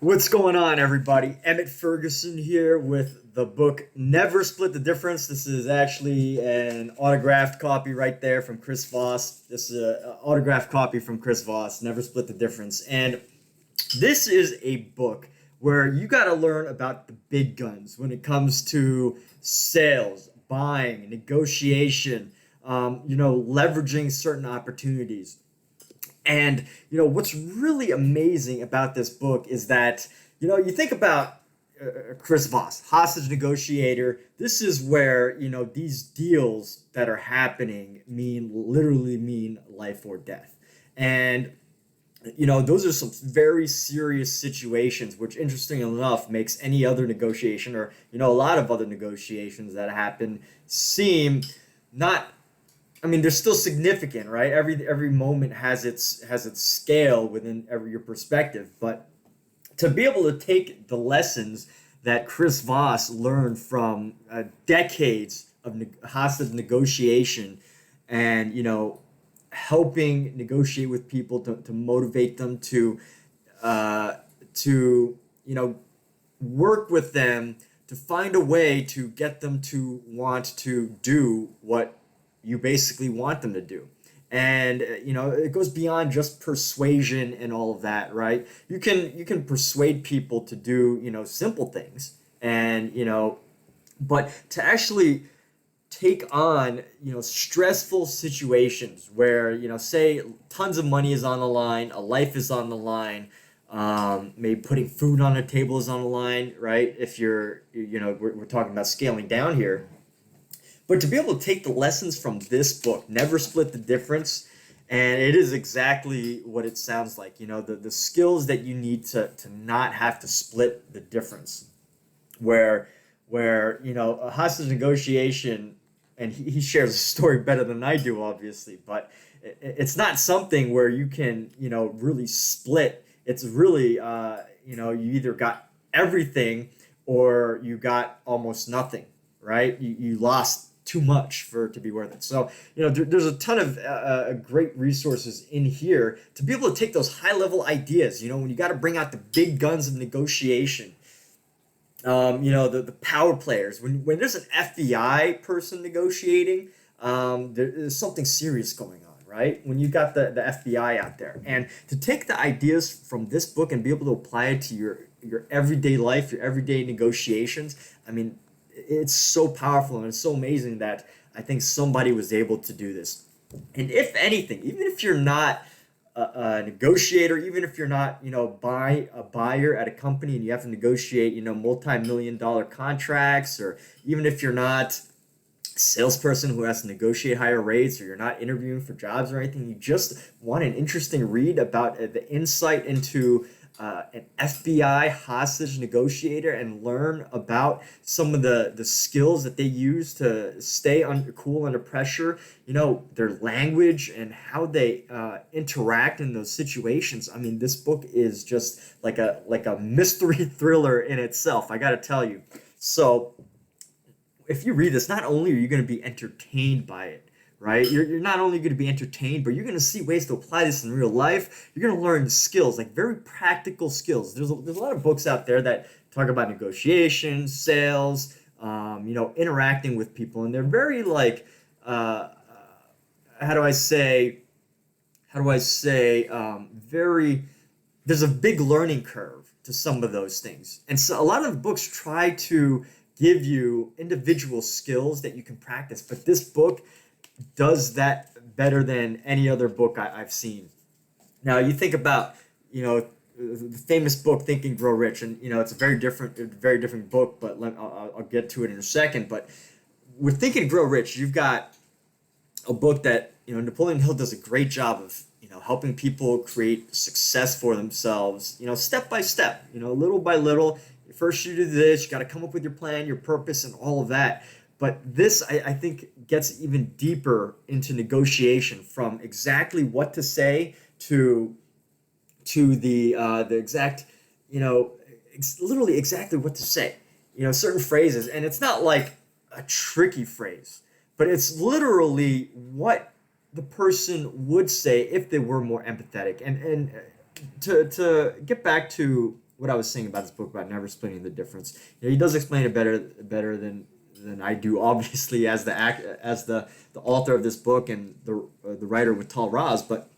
What's going on, everybody? Emmett Ferguson here with the book Never Split the Difference. This is actually an autographed copy right there from Chris Voss. This is an autographed copy from Chris Voss, Never Split the Difference. And this is a book where you got to learn about the big guns when it comes to sales, buying, negotiation, leveraging certain opportunities. And what's really amazing about this book is that you think about Chris Voss, hostage negotiator. This is where these deals that are happening literally mean life or death, and those are some very serious situations, which interesting enough makes any other negotiation or a lot of other negotiations that happen seem not. I mean, they're still significant, right? Every moment has its scale within every your perspective. But to be able to take the lessons that Chris Voss learned from decades of hostage negotiation, and helping negotiate with people to motivate them uh, to work with them to find a way to get them to want to do what you basically want them to do. And it goes beyond just persuasion and all of that, right? You can persuade people to do simple things, and but to actually take on stressful situations where say tons of money is on the line, a life is on the line, maybe putting food on the table is on the line, right? If you're we're talking about scaling down here, but to be able to take the lessons from this book, Never Split the Difference, and it is exactly what it sounds like. The skills that you need to not have to split the difference. Where a hostage negotiation, and he shares a story better than I do, obviously, but it's not something where you can really split. It's really you either got everything or you got almost nothing, right? You lost too much for it to be worth it. So there's a ton of great resources in here to be able to take those high level ideas. When you got to bring out the big guns of negotiation, the power players. When there's an FBI person negotiating, there's something serious going on, right? When you got the FBI out there, and to take the ideas from this book and be able to apply it to your everyday life, your everyday negotiations. I mean, it's so powerful, and it's so amazing that I think somebody was able to do this. And if anything, even if you're not a negotiator, even if you're not, buy a buyer at a company and you have to negotiate, multi-million dollar contracts, or even if you're not a salesperson who has to negotiate higher rates, or you're not interviewing for jobs or anything, you just want an interesting read about the insight into an FBI hostage negotiator and learn about some of the skills that they use to stay cool under pressure, their language and how they interact in those situations. I mean, this book is just like a mystery thriller in itself, I gotta tell you. So if you read this, not only are you going to be entertained by it, right? You're not only going to be entertained, but you're going to see ways to apply this in real life. You're going to learn skills, like very practical skills. There's a lot of books out there that talk about negotiation, sales, interacting with people, and they're very like, how do I say, very. There's a big learning curve to some of those things, and so a lot of books try to give you individual skills that you can practice, but this book does that better than any other book I've seen. Now you think about, the famous book Think and Grow Rich, and it's a very different book, but I'll get to it in a second. But with Think and Grow Rich, you've got a book that Napoleon Hill does a great job of helping people create success for themselves, step by step, little by little. First you do this, you got to come up with your plan, your purpose, and all of that. But this, I think, gets even deeper into negotiation, from exactly what to say to the exact, literally exactly what to say. Certain phrases, and it's not like a tricky phrase, but it's literally what the person would say if they were more empathetic. And to get back to what I was saying about this book about never splitting the difference. You know, he does explain it better than I do, obviously, as the author of this book and the writer with Tahl Raz. But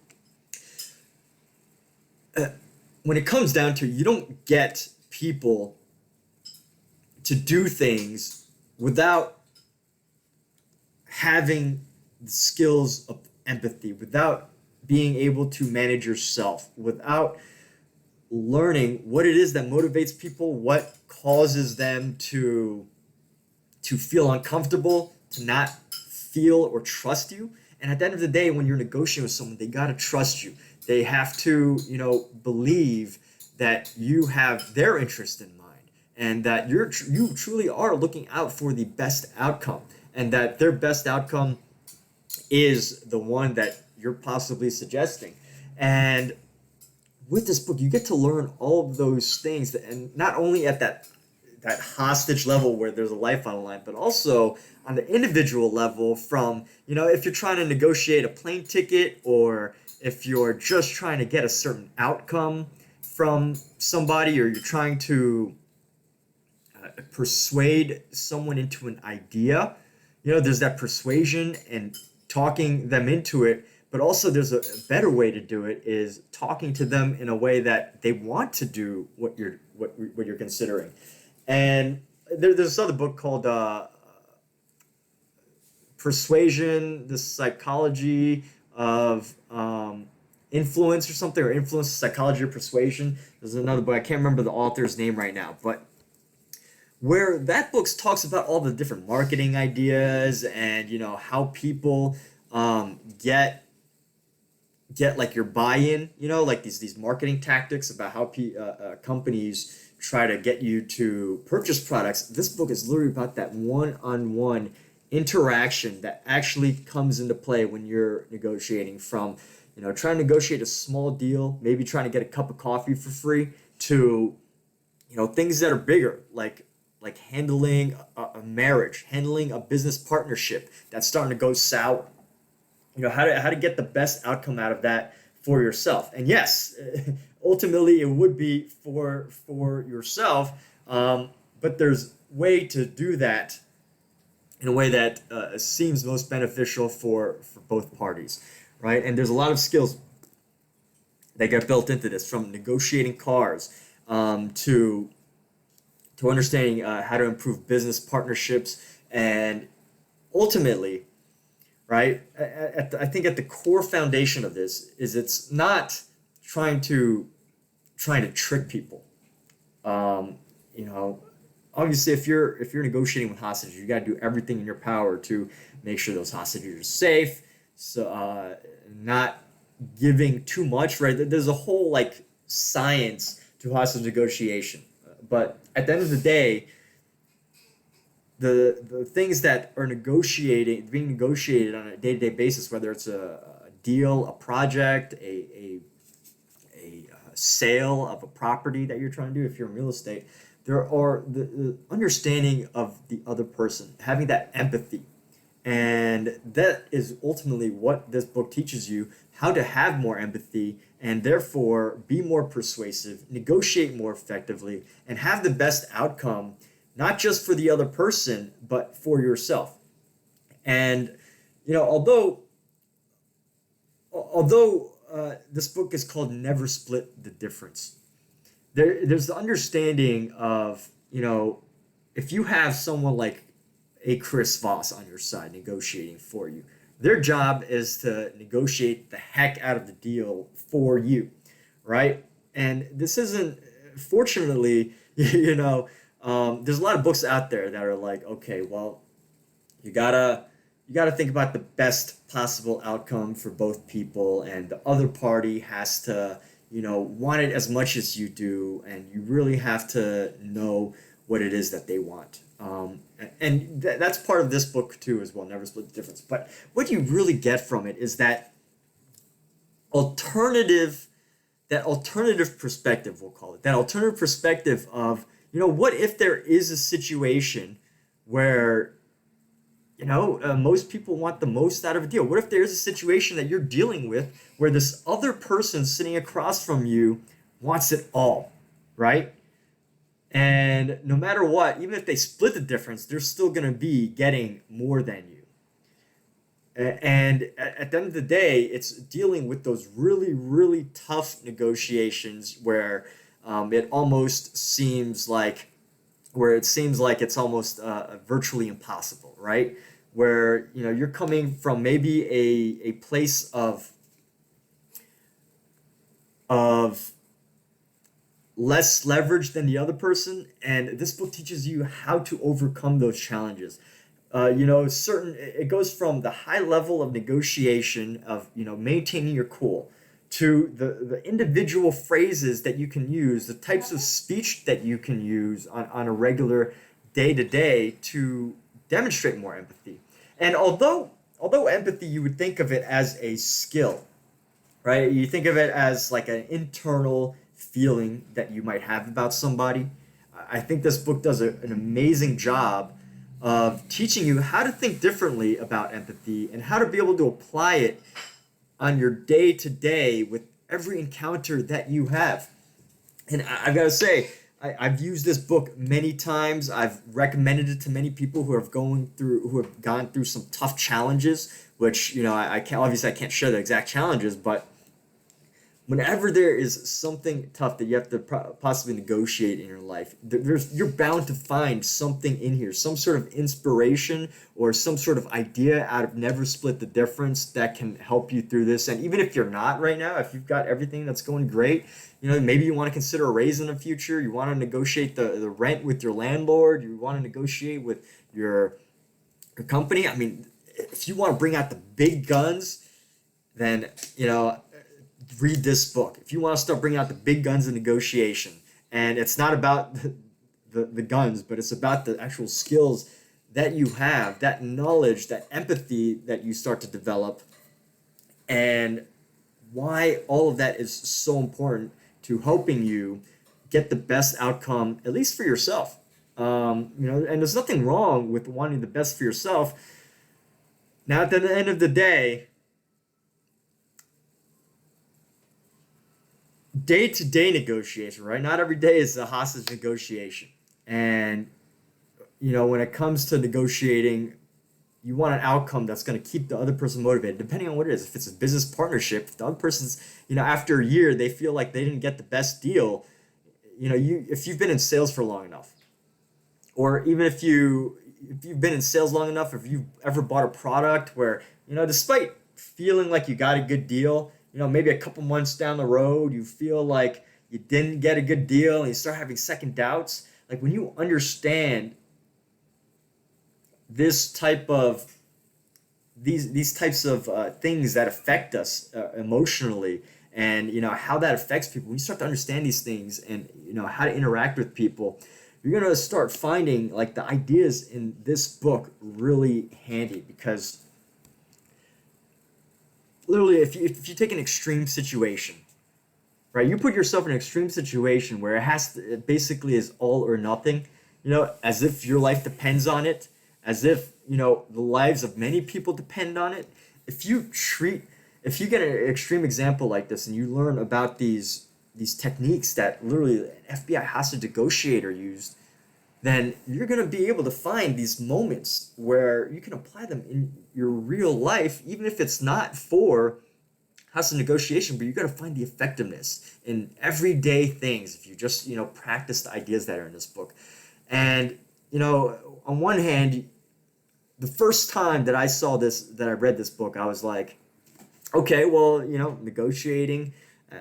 when it comes down to it, you don't get people to do things without having the skills of empathy, without being able to manage yourself, without learning what it is that motivates people, what causes them to feel uncomfortable, to not feel or trust you. And at the end of the day, when you're negotiating with someone, they gotta trust you. They have to, believe that you have their interest in mind, and that you truly are looking out for the best outcome, and that their best outcome is the one that you're possibly suggesting. And with this book, you get to learn all of those things, and not only at that hostage level where there's a life on the line, but also on the individual level from, if you're trying to negotiate a plane ticket, or if you're just trying to get a certain outcome from somebody, or you're trying to persuade someone into an idea. There's that persuasion and talking them into it, but also there's a better way to do it, is talking to them in a way that they want to do what you're considering. And there's this other book called Persuasion, the Psychology of Influence, or something, or Influence, the Psychology of Persuasion. There's another book, I can't remember the author's name right now, but where that book talks about all the different marketing ideas, and how people get like your buy-in, like these marketing tactics about how companies try to get you to purchase products. This book is literally about that one-on-one interaction that actually comes into play when you're negotiating, from trying to negotiate a small deal, maybe trying to get a cup of coffee for free, to things that are bigger, like handling a marriage, handling a business partnership that's starting to go sour. How to get the best outcome out of that for yourself. And yes, ultimately it would be for yourself, but there's way to do that in a way that seems most beneficial for both parties, right? And there's a lot of skills that get built into this, from negotiating cars to understanding how to improve business partnerships, and ultimately, right, I think at the core foundation of this is, it's not trying to trick people. Obviously, if you're negotiating with hostages, you got to do everything in your power to make sure those hostages are safe. So not giving too much, right? There's a whole science to hostage negotiation. But at the end of the day, the things that are being negotiated on a day-to-day basis, whether it's a deal, a project, a sale of a property that you're trying to do, if you're in real estate, there are the understanding of the other person, having that empathy. And that is ultimately what this book teaches you, how to have more empathy, and therefore be more persuasive, negotiate more effectively, and have the best outcome, not just for the other person, but for yourself. And, although this book is called Never Split the Difference, there's the understanding of, if you have someone like a Chris Voss on your side negotiating for you, their job is to negotiate the heck out of the deal for you, right? And this isn't, fortunately, there's a lot of books out there that are like, okay, well, you gotta think about the best possible outcome for both people, and the other party has to, want it as much as you do, and you really have to know what it is that they want. And that's part of this book too as well, Never Split the Difference. But what you really get from it is that alternative perspective, we'll call it, that alternative perspective of, what if there is a situation where, most people want the most out of a deal? What if there's a situation that you're dealing with where this other person sitting across from you wants it all? right? And no matter what, even if they split the difference, they're still going to be getting more than you. And at the end of the day, it's dealing with those really, really tough negotiations where it almost seems like, where it seems like it's almost virtually impossible, right? Where you're coming from maybe a place of less leverage than the other person, and this book teaches you how to overcome those challenges. Certain it goes from the high level of negotiation of maintaining your cool to the individual phrases that you can use, the types of speech that you can use on a regular day to day to demonstrate more empathy. And although empathy, you would think of it as a skill, right? You think of it as like an internal feeling that you might have about somebody. I think this book does an amazing job of teaching you how to think differently about empathy and how to be able to apply it on your day to day with every encounter that you have. And I've got to say, I've used this book many times. I've recommended it to many people who have gone through some tough challenges, which I can't, obviously I can't share the exact challenges, but whenever there is something tough that you have to possibly negotiate in your life, you're bound to find something in here, some sort of inspiration or some sort of idea out of Never Split the Difference that can help you through this. And even if you're not right now, if you've got everything that's going great, maybe you want to consider a raise in the future, you want to negotiate the rent with your landlord, you want to negotiate with your company. I mean, if you want to bring out the big guns, then read this book. If you want to start bringing out the big guns in negotiation, and it's not about the guns, but it's about the actual skills that you have, that knowledge, that empathy that you start to develop, and why all of that is so important to helping you get the best outcome, at least for yourself. And there's nothing wrong with wanting the best for yourself. Now, at the end of the day, day-to-day negotiation, right? Not every day is a hostage negotiation. And, when it comes to negotiating, you want an outcome that's going to keep the other person motivated, depending on what it is. If it's a business partnership, if the other person's, after a year, they feel like they didn't get the best deal, if you've been in sales for long enough, or even if you've been in sales long enough, if you've ever bought a product where, despite feeling like you got a good deal, maybe a couple months down the road, you feel like you didn't get a good deal and you start having second doubts. Like when you understand these types of things that affect us emotionally, and how that affects people, when you start to understand these things and how to interact with people, you're going to start finding like the ideas in this book really handy. Because literally, if you take an extreme situation, right, you put yourself in an extreme situation where it basically is all or nothing, as if your life depends on it, as if the lives of many people depend on it. If you get an extreme example like this and you learn about these techniques that literally an FBI hostage negotiator used, then you're going to be able to find these moments where you can apply them in your real life, even if it's not for hostage negotiation, but you're going to find the effectiveness in everyday things if you just, practice the ideas that are in this book. And, on one hand, the first time that I read this book, I was like, okay, well, negotiating,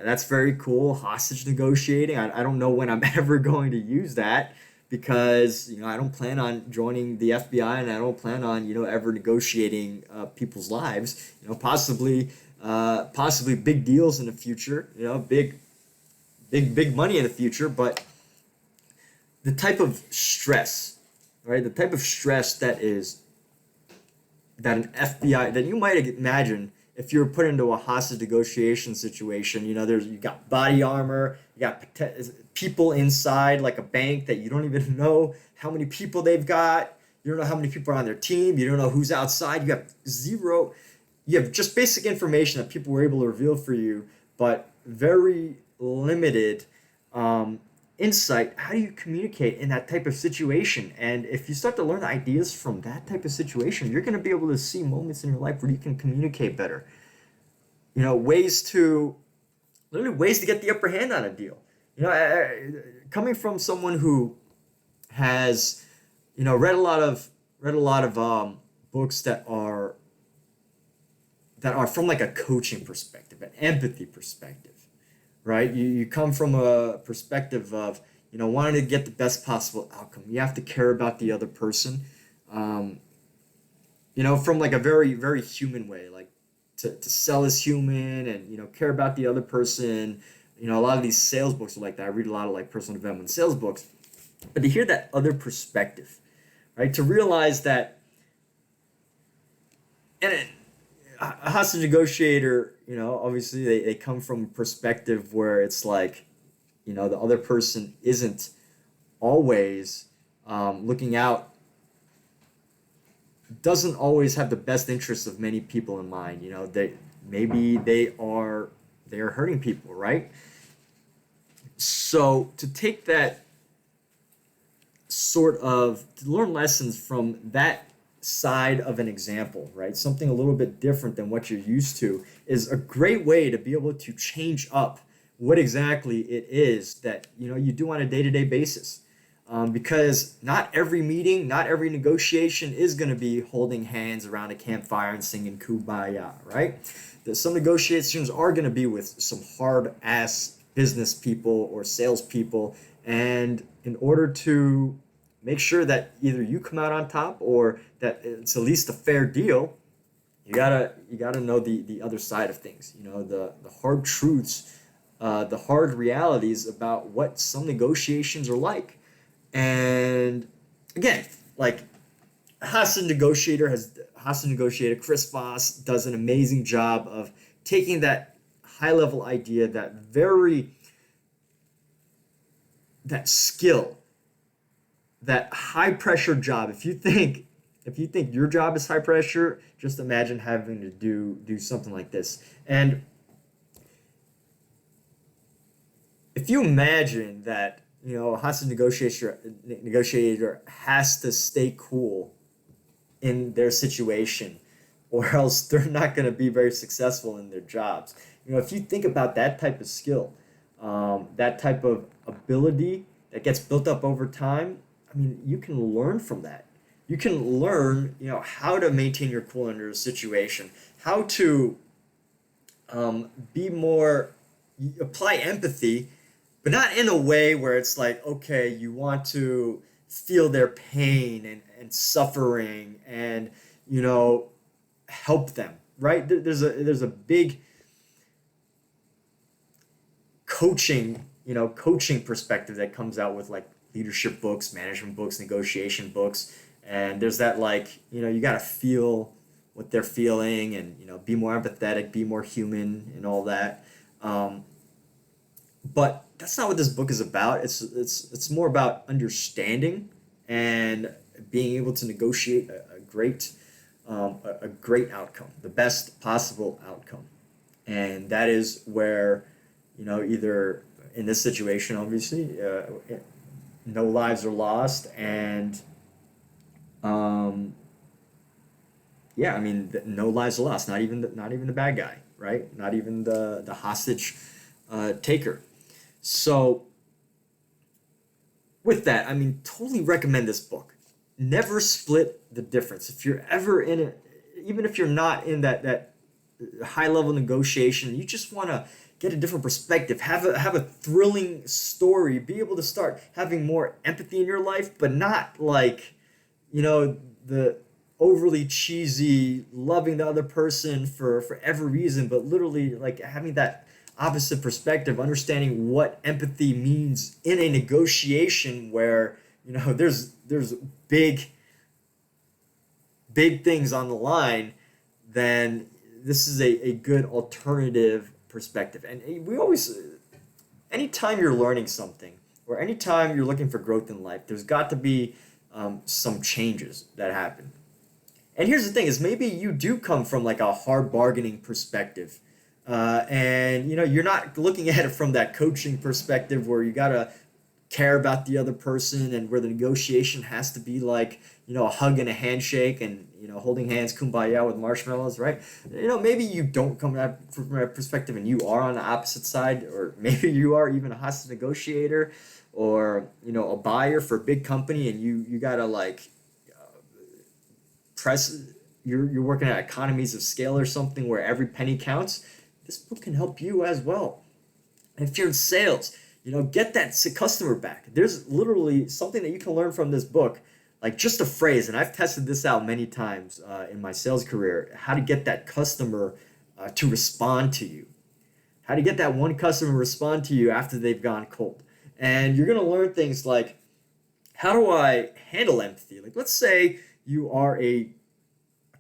that's very cool. Hostage negotiating, I don't know when I'm ever going to use that, because I don't plan on joining the FBI, and I don't plan on ever negotiating people's lives. Possibly big deals in the future. Big money in the future. But the type of stress, right? The type of stress that an FBI, that you might imagine if you were put into a hostage negotiation situation. You got body armor, you got people inside like a bank that you don't even know how many people they've got. You don't know how many people are on their team. You don't know who's outside. You have just basic information that people were able to reveal for you, but very limited insight, how do you communicate in that type of situation? And if you start to learn ideas from that type of situation, you're going to be able to see moments in your life where you can communicate better. Ways to literally ways to get the upper hand on a deal. Coming from someone who has, read a lot of books that are from like a coaching perspective, an empathy perspective, right? You come from a perspective of, wanting to get the best possible outcome. You have to care about the other person, from like a very, very human way, like to sell as human and, care about the other person. A lot of these sales books are like that. I read a lot of like personal development sales books, but to hear that other perspective, right? To realize that, and a hostage negotiator, obviously they come from a perspective where it's like, the other person isn't always looking out, doesn't always have the best interests of many people in mind. They are hurting people, right? So to take that to learn lessons from that side of an example, right? Something a little bit different than what you're used to is a great way to be able to change up what exactly it is that you do on a day-to-day basis. Because not every meeting, not every negotiation is going to be holding hands around a campfire and singing Kumbaya, right? Some negotiations are going to be with some hard-ass business people or salespeople, and in order to make sure that either you come out on top or that it's at least a fair deal, you gotta know the other side of things. The hard truths, the hard realities about what some negotiations are like. And again, like hostage negotiator Chris Voss does an amazing job of taking that high level idea, that skill, that high pressure job. If you think your job is high pressure, just imagine having to do something like this. And if you imagine that a hostage negotiator has to stay cool in their situation, or else they're not going to be very successful in their jobs. If you think about that type of skill, that type of ability that gets built up over time, I mean, you can learn from that. You can learn, how to maintain your cool under a situation, how to apply empathy, but not in a way where it's like, okay, you want to feel their pain and suffering and, help them, right? There's a big coaching perspective that comes out with like leadership books, management books, negotiation books. And there's that like, you got to feel what they're feeling and, be more empathetic, be more human and all that. But that's not what this book is about. It's more about understanding and being able to negotiate a great outcome, the best possible outcome. And that is where, either in this situation, obviously, no lives are lost, and no lives are lost. Not even the bad guy, right? Not even the hostage taker. So with that, totally recommend this book. Never Split the Difference. If you're ever in it, even if you're not in that high level negotiation, you just want to get a different perspective, have a thrilling story, be able to start having more empathy in your life, but not like, the overly cheesy loving the other person for every reason, but literally like having that opposite perspective, understanding what empathy means in a negotiation where, there's big things on the line. Then this is a good alternative perspective. And we always, anytime you're learning something or anytime you're looking for growth in life, there's got to be some changes that happen. And here's the thing is maybe you do come from like a hard bargaining perspective. And you're not looking at it from that coaching perspective where you gotta care about the other person, and where the negotiation has to be like, a hug and a handshake, and holding hands, kumbaya with marshmallows, right? Maybe you don't come from that perspective and you are on the opposite side, or maybe you are even a hostage negotiator, or a buyer for a big company, and you gotta like press you're working at economies of scale or something where every penny counts. This book can help you as well. And if you're in sales, get that customer back. There's literally something that you can learn from this book, like just a phrase, and I've tested this out many times in my sales career, how to get that customer to respond to you, how to get that one customer to respond to you after they've gone cold. And you're going to learn things like, how do I handle empathy? Like, let's say you are a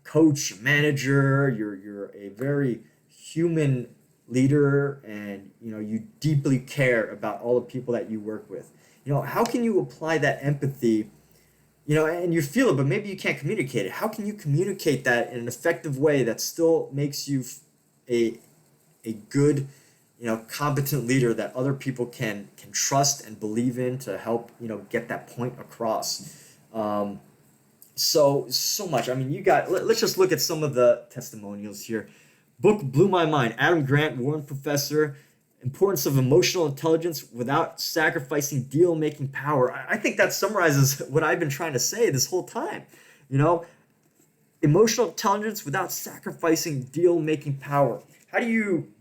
coach, manager, you're a very human leader, and you deeply care about all the people that you work with. How can you apply that empathy, and you feel it, but maybe you can't communicate it? How can you communicate that in an effective way that still makes you a good, competent leader that other people can trust and believe in to help, get that point across? So much. I mean, let's just look at some of the testimonials here. Book blew my mind. Adam Grant, Warren Professor, Importance of Emotional Intelligence Without Sacrificing Deal-Making Power. I think that summarizes what I've been trying to say this whole time. Emotional intelligence without sacrificing deal-making power. How do you...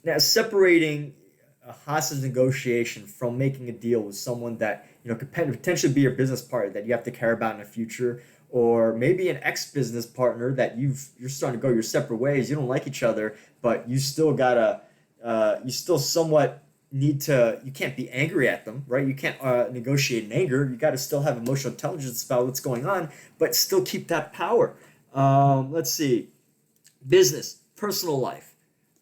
Now, separating a hostage negotiation from making a deal with someone that could potentially be your business partner that you have to care about in the future, or maybe an ex-business partner that you're starting to go your separate ways. You don't like each other, but you still gotta you still somewhat need to. You can't be angry at them, right? You can't negotiate in anger. You got to still have emotional intelligence about what's going on, but still keep that power. Let's see, business, personal life.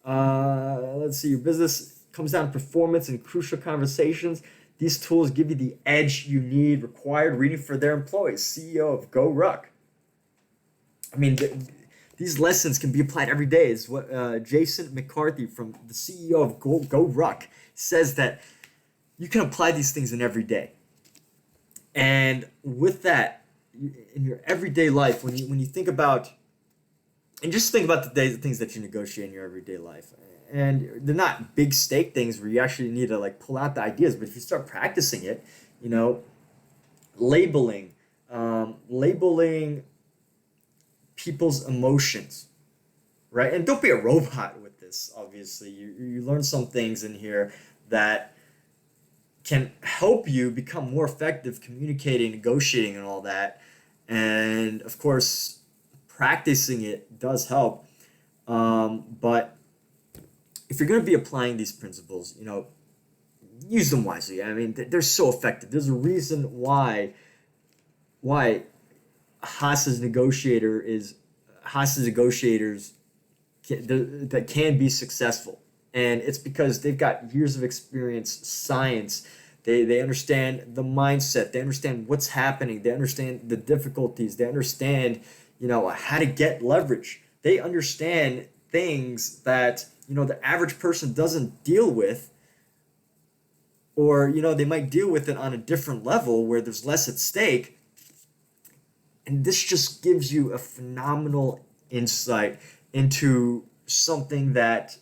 Let's see, your business comes down to performance and crucial conversations. These tools give you the edge you need. Required reading for their employees. CEO of Go Ruck. I mean, these lessons can be applied every day. Is what Jason McCarthy, from the CEO of Go Ruck, says, that you can apply these things in every day. And with that, in your everyday life, when you think about, and just think about the things that you negotiate in your everyday life. And they're not big stake things where you actually need to like pull out the ideas, but if you start practicing it, labeling people's emotions, right? And don't be a robot with this. Obviously, you learn some things in here that can help you become more effective communicating, negotiating, and all that. And of course, practicing it does help, but if you're going to be applying these principles, use them wisely. I mean, they're so effective. There's a reason why a hostage negotiators that can be successful, and it's because they've got years of experience, science. They understand the mindset. They understand what's happening. They understand the difficulties. They understand, how to get leverage. They understand things that the average person doesn't deal with, or they might deal with it on a different level where there's less at stake. And this just gives you a phenomenal insight into something that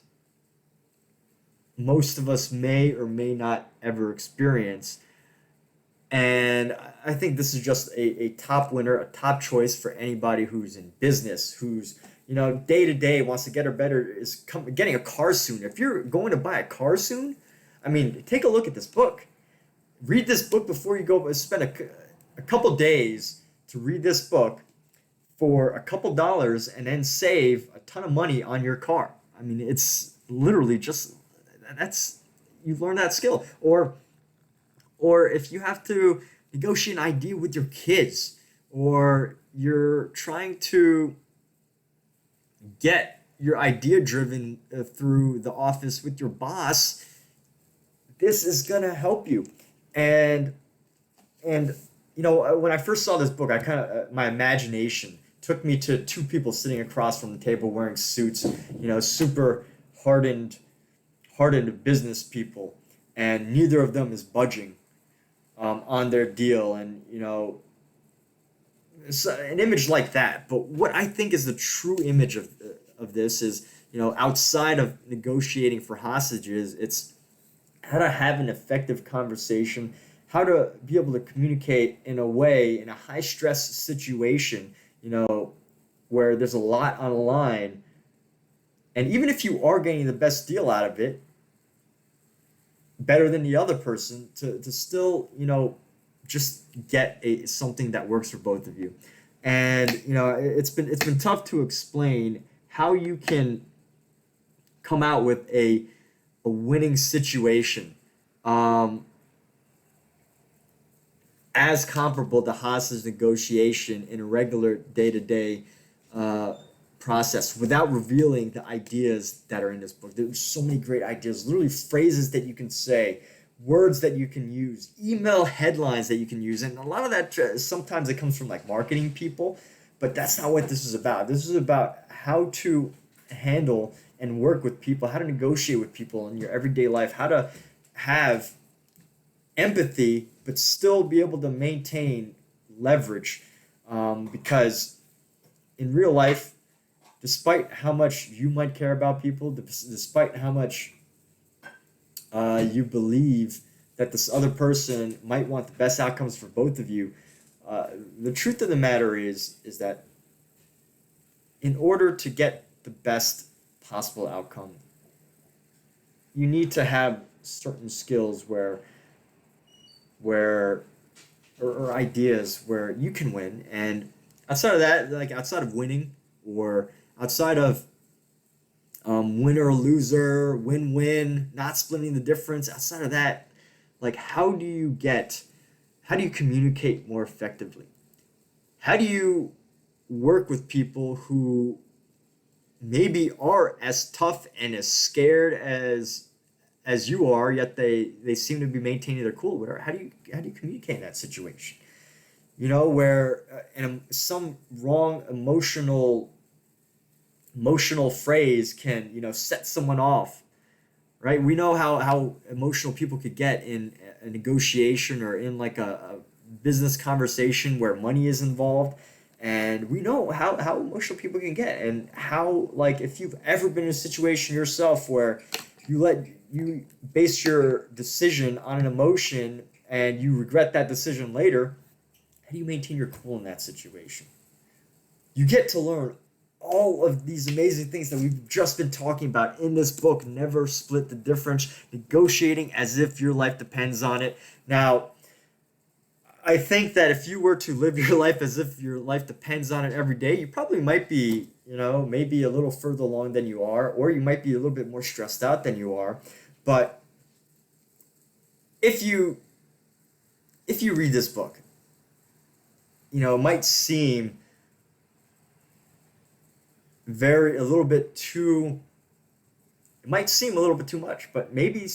most of us may or may not ever experience. And I think this is just a top winner, a top choice for anybody who's in business, who's day to day wants to get better, is getting a car soon. If you're going to buy a car soon, I mean, take a look at this book. Read this book before you go. Spend a couple days to read this book for a couple dollars, and then save a ton of money on your car. I mean, it's literally just, you learn that skill. Or if you have to negotiate an idea with your kids, or you're trying to get your idea driven through the office with your boss, this is gonna help you. And when I first saw this book, I kind of my imagination took me to two people sitting across from the table wearing suits, super hardened business people, and neither of them is budging on their deal. And it's an image like that. But what I think is the true image of this is, outside of negotiating for hostages, it's how to have an effective conversation, how to be able to communicate in a way, in a high stress situation, where there's a lot on the line. And even if you are getting the best deal out of it, better than the other person, to still, just get something that works for both of you. And it's been tough to explain how you can come out with a winning situation as comparable to hostage negotiation in a regular day-to-day process without revealing the ideas that are in this book. There's so many great ideas, literally phrases that you can say, words that you can use, email headlines that you can use. And a lot of that, sometimes it comes from like marketing people, but that's not what this is about. This is about how to handle and work with people, how to negotiate with people in your everyday life, how to have empathy but still be able to maintain leverage, because in real life, despite how much you might care about people, despite how much you believe that this other person might want the best outcomes for both of you, the truth of the matter is that in order to get the best possible outcome, you need to have certain skills or ideas where you can win. And outside of that, like outside of winning, or outside of winner or loser, win-win, not splitting the difference, outside of that, like how do you communicate more effectively? How do you work with people who maybe are as tough and as scared as you are, yet they seem to be maintaining their cool, whatever? How do you communicate in that situation? Where some wrong emotional phrase can, set someone off, right? We know how emotional people could get in a negotiation or in like a business conversation where money is involved. And we know how emotional people can get, and how, like, if you've ever been in a situation yourself where you base your decision on an emotion and you regret that decision later, how do you maintain your cool in that situation? You get to learn all of these amazing things that we've just been talking about in this book, Never Split the Difference, negotiating as if your life depends on it. Now, I think that if you were to live your life as if your life depends on it every day, you probably might be, maybe a little further along than you are, or you might be a little bit more stressed out than you are. But if you read this book, it might seem a little bit too much, but maybe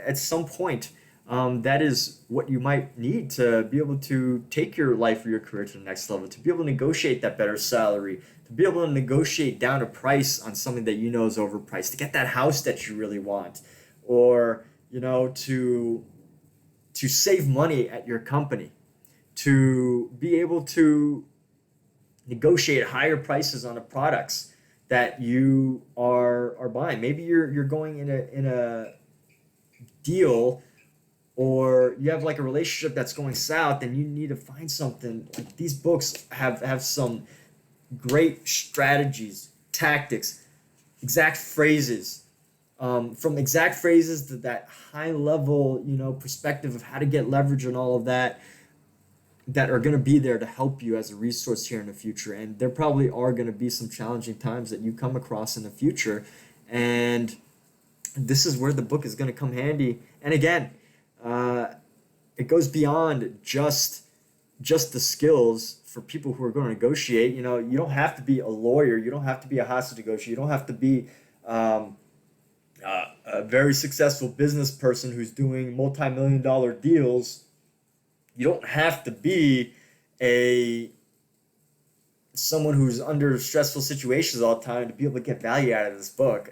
at some point, that is what you might need to be able to take your life or your career to the next level, to be able to negotiate that better salary, to be able to negotiate down a price on something that is overpriced, to get that house that you really want, or to save money at your company, to be able to negotiate higher prices on the products that you are buying. Maybe you're going in a deal, or you have like a relationship that's going south and you need to find something. Like, these books have some great strategies, tactics, exact phrases, from exact phrases to that high level, perspective of how to get leverage and all of that are going to be there to help you as a resource here in the future. And there probably are going to be some challenging times that you come across in the future, and this is where the book is going to come handy. And again, it goes beyond just the skills for people who are going to negotiate. You don't have to be a lawyer, you don't have to be a hostage negotiator, you don't have to be a very successful business person who's doing multi-million-dollar deals. You don't have to be someone who's under stressful situations all the time to be able to get value out of this book.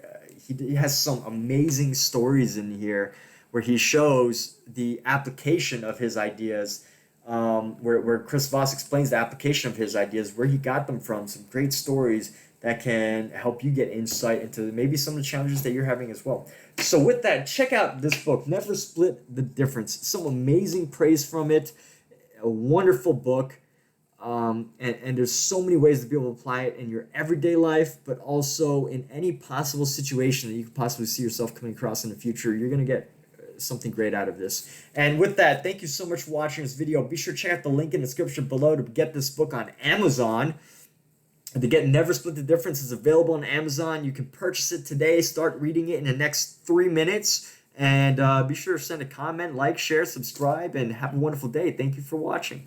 He has some amazing stories in here where he shows the application of his ideas, where Chris Voss explains the application of his ideas, where he got them from, some great stories that can help you get insight into maybe some of the challenges that you're having as well. So with that, check out this book, Never Split the Difference. Some amazing praise from it, a wonderful book. And there's so many ways to be able to apply it in your everyday life, but also in any possible situation that you could possibly see yourself coming across in the future. You're going to get something great out of this. And with that, thank you so much for watching this video. Be sure to check out the link in the description below to get this book on Amazon. To get Never Split the Difference, is available on Amazon. You can purchase it today. Start reading it in the next 3 minutes. And be sure to send a comment, like, share, subscribe, and have a wonderful day. Thank you for watching.